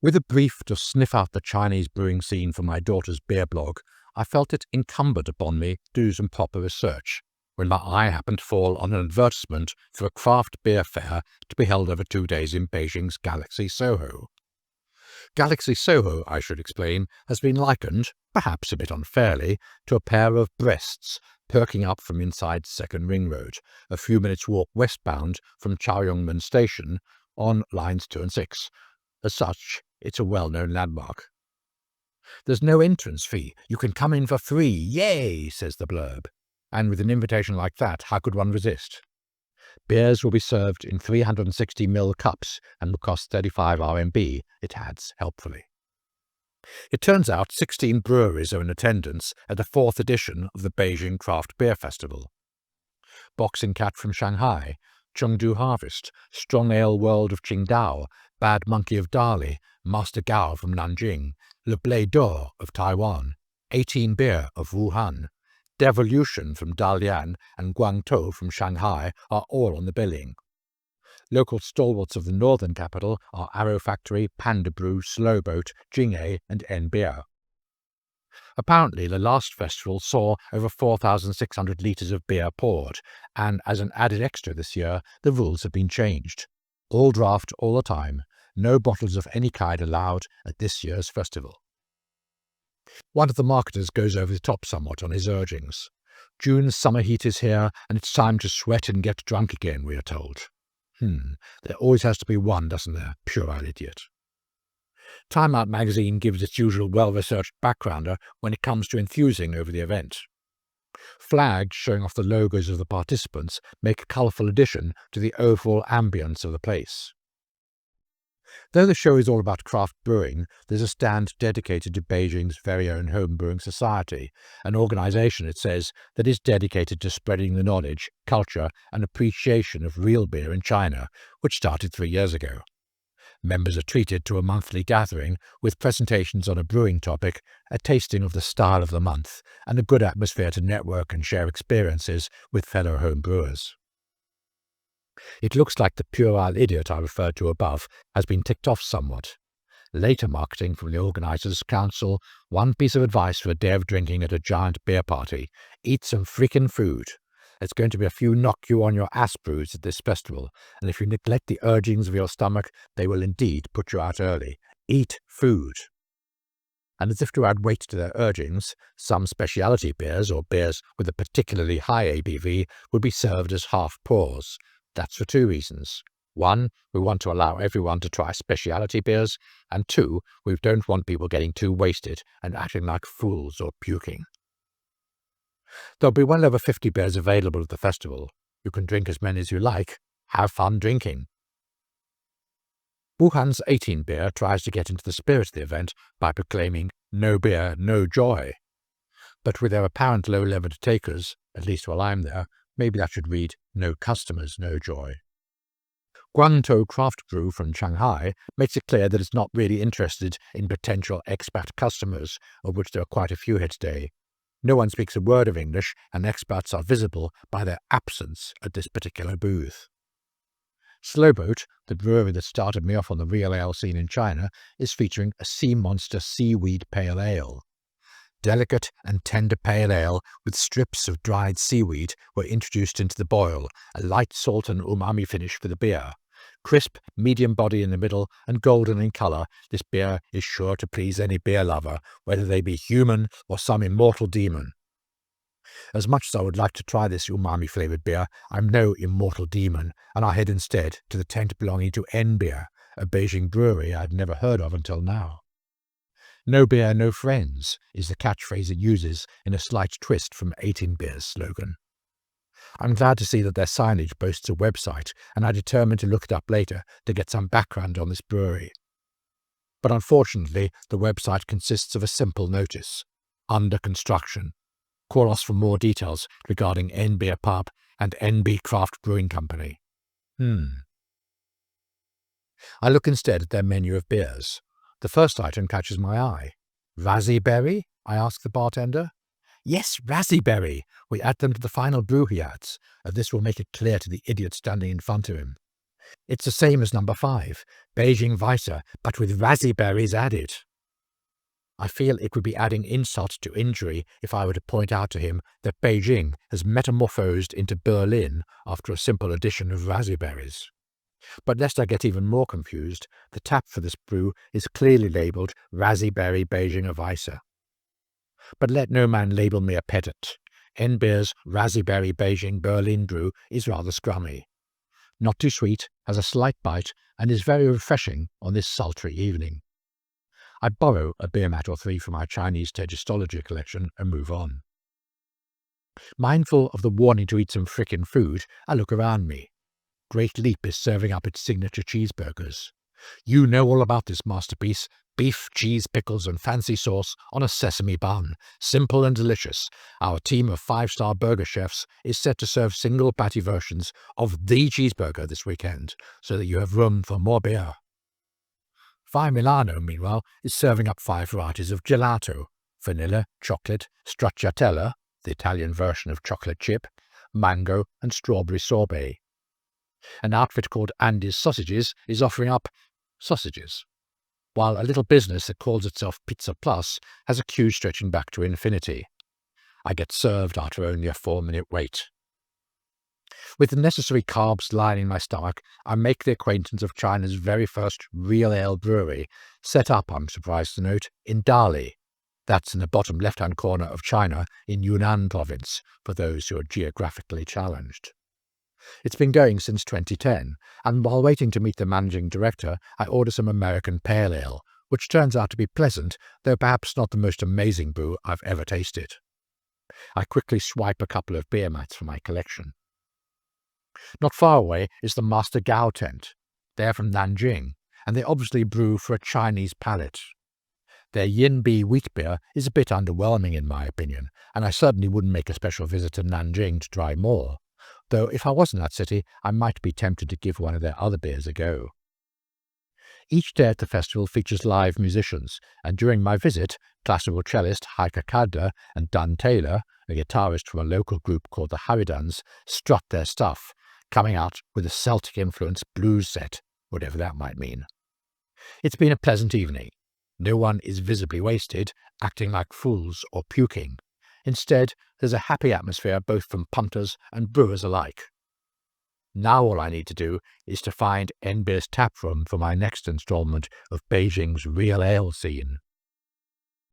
With a brief to sniff out the Chinese brewing scene for my daughter's beer blog, I felt it incumbent upon me to do some proper research, when my eye happened to fall on an advertisement for a craft beer fair to be held over 2 days in Beijing's Galaxy Soho. Galaxy Soho, I should explain, has been likened, perhaps a bit unfairly, to a pair of breasts perking up from inside Second Ring Road, a few minutes' walk westbound from Chaoyangmen Station on lines 2 and 6. As such, it's a well-known landmark. There's no entrance fee. You can come in for free. Yay, says the blurb. And with an invitation like that, how could one resist? Beers will be served in 360ml cups and will cost 35 RMB, it adds helpfully. It turns out 16 breweries are in attendance at the 4th edition of the Beijing Craft Beer Festival. Boxing Cat from Shanghai, Chengdu Harvest, Strong Ale World of Qingdao, Bad Monkey of Dali, Master Gao from Nanjing, Le Blé d'Or of Taiwan, 18 Beer of Wuhan, Devolution from Dalian and Guangzhou from Shanghai are all on the billing. Local stalwarts of the northern capital are Arrow Factory, Panda Brew, Slow Boat, Jing'e and N Beer. Apparently, the last festival saw over 4,600 litres of beer poured, and as an added extra this year, the rules have been changed. All draft all the time, no bottles of any kind allowed at this year's festival. One of the marketers goes over the top somewhat on his urgings. June's summer heat is here, and it's time to sweat and get drunk again, we are told. There always has to be one, doesn't there? Puerile idiot. Time Out magazine gives its usual well-researched backgrounder when it comes to enthusing over the event. Flags showing off the logos of the participants make a colourful addition to the overall ambience of the place. Though the show is all about craft brewing, there's a stand dedicated to Beijing's very own home brewing society, an organisation, it says, that is dedicated to spreading the knowledge, culture and appreciation of real beer in China, which started 3 years ago. Members are treated to a monthly gathering with presentations on a brewing topic, a tasting of the style of the month, and a good atmosphere to network and share experiences with fellow home brewers. It looks like the puerile idiot I referred to above has been ticked off somewhat. Later marketing from the organisers counsel one piece of advice for a day of drinking at a giant beer party: eat some freaking food. There's going to be a few knock-you-on-your-ass brews at this festival, and if you neglect the urgings of your stomach, they will indeed put you out early. Eat food. And as if to add weight to their urgings, some specialty beers or beers with a particularly high ABV would be served as half pours. That's for 2 reasons. 1, we want to allow everyone to try specialty beers, and 2, we don't want people getting too wasted and acting like fools or puking. There'll be well over 50 beers available at the festival. You can drink as many as you like. Have fun drinking. Wuhan's 18 Beer tries to get into the spirit of the event by proclaiming "no beer, no joy." But with their apparent low level takers, at least while I'm there, maybe that should read "no customers, no joy." Guangzhou Craft Brew from Shanghai makes it clear that it's not really interested in potential expat customers, of which there are quite a few here today. No one speaks a word of English, and expats are visible by their absence at this particular booth. Slow Boat, the brewery that started me off on the real ale scene in China, is featuring a Sea Monster Seaweed Pale Ale. Delicate and tender pale ale with strips of dried seaweed were introduced into the boil, a light salt and umami finish for the beer. Crisp, medium body in the middle, and golden in colour, this beer is sure to please any beer lover, whether they be human or some immortal demon. As much as I would like to try this umami-flavoured beer, I'm no immortal demon, and I head instead to the tent belonging to N Beer, a Beijing brewery I'd never heard of until now. "No beer, no friends" is the catchphrase it uses in a slight twist from 18 Beer's slogan. I'm glad to see that their signage boasts a website, and I determined to look it up later to get some background on this brewery. But unfortunately, the website consists of a simple notice: under construction. Call us for more details regarding N Beer Pub and NB Craft Brewing Company. I look instead at their menu of beers. The first item catches my eye. "Raspberry?" I ask the bartender. "Yes, raspberry. We add them to the final brew," he adds. This will make it clear to the idiot standing in front of him. It's the same as number 5, Beijing Weiser, but with raspberries added. I feel it would be adding insult to injury if I were to point out to him that Beijing has metamorphosed into Berlin after a simple addition of raspberries. But lest I get even more confused, the tap for this brew is clearly labelled Raspberry Beijing Weiser. But let no man label me a pedant. N-Beer's Raspberry Beijing Berlin brew is rather scrummy. Not too sweet, has a slight bite, and is very refreshing on this sultry evening. I borrow a beer mat or 3 from my Chinese Tegistology collection and move on. Mindful of the warning to eat some frickin' food, I look around me. Great Leap is serving up its signature cheeseburgers. You know all about this masterpiece. Beef, cheese, pickles and fancy sauce on a sesame bun. Simple and delicious. Our team of 5-star burger chefs is set to serve single patty versions of the cheeseburger this weekend, so that you have room for more beer. Fi Milano, meanwhile, is serving up 5 varieties of gelato: vanilla, chocolate, stracciatella, the Italian version of chocolate chip, mango and strawberry sorbet. An outfit called Andy's Sausages is offering up sausages, while a little business that calls itself Pizza Plus has a queue stretching back to infinity. I get served after only a 4-minute wait. With the necessary carbs lining my stomach, I make the acquaintance of China's very first real ale brewery, set up, I'm surprised to note, in Dali. That's in the bottom left-hand corner of China in Yunnan province, for those who are geographically challenged. It's been going since 2010, and while waiting to meet the managing director, I order some American Pale Ale, which turns out to be pleasant, though perhaps not the most amazing brew I've ever tasted. I quickly swipe a couple of beer mats from my collection. Not far away is the Master Gao tent. They're from Nanjing, and they obviously brew for a Chinese palate. Their Yinbi wheat beer is a bit underwhelming in my opinion, and I certainly wouldn't make a special visit to Nanjing to try more, though if I was in that city, I might be tempted to give one of their other beers a go. Each day at the festival features live musicians, and during my visit, classical cellist Heike Kadler and Dan Taylor, a guitarist from a local group called the Haridans, strut their stuff, coming out with a Celtic-influenced blues set, whatever that might mean. It's been a pleasant evening. No one is visibly wasted, acting like fools or puking. Instead, there's a happy atmosphere both from punters and brewers alike. Now all I need to do is to find N-Beer's tap room for my next installment of Beijing's real ale scene.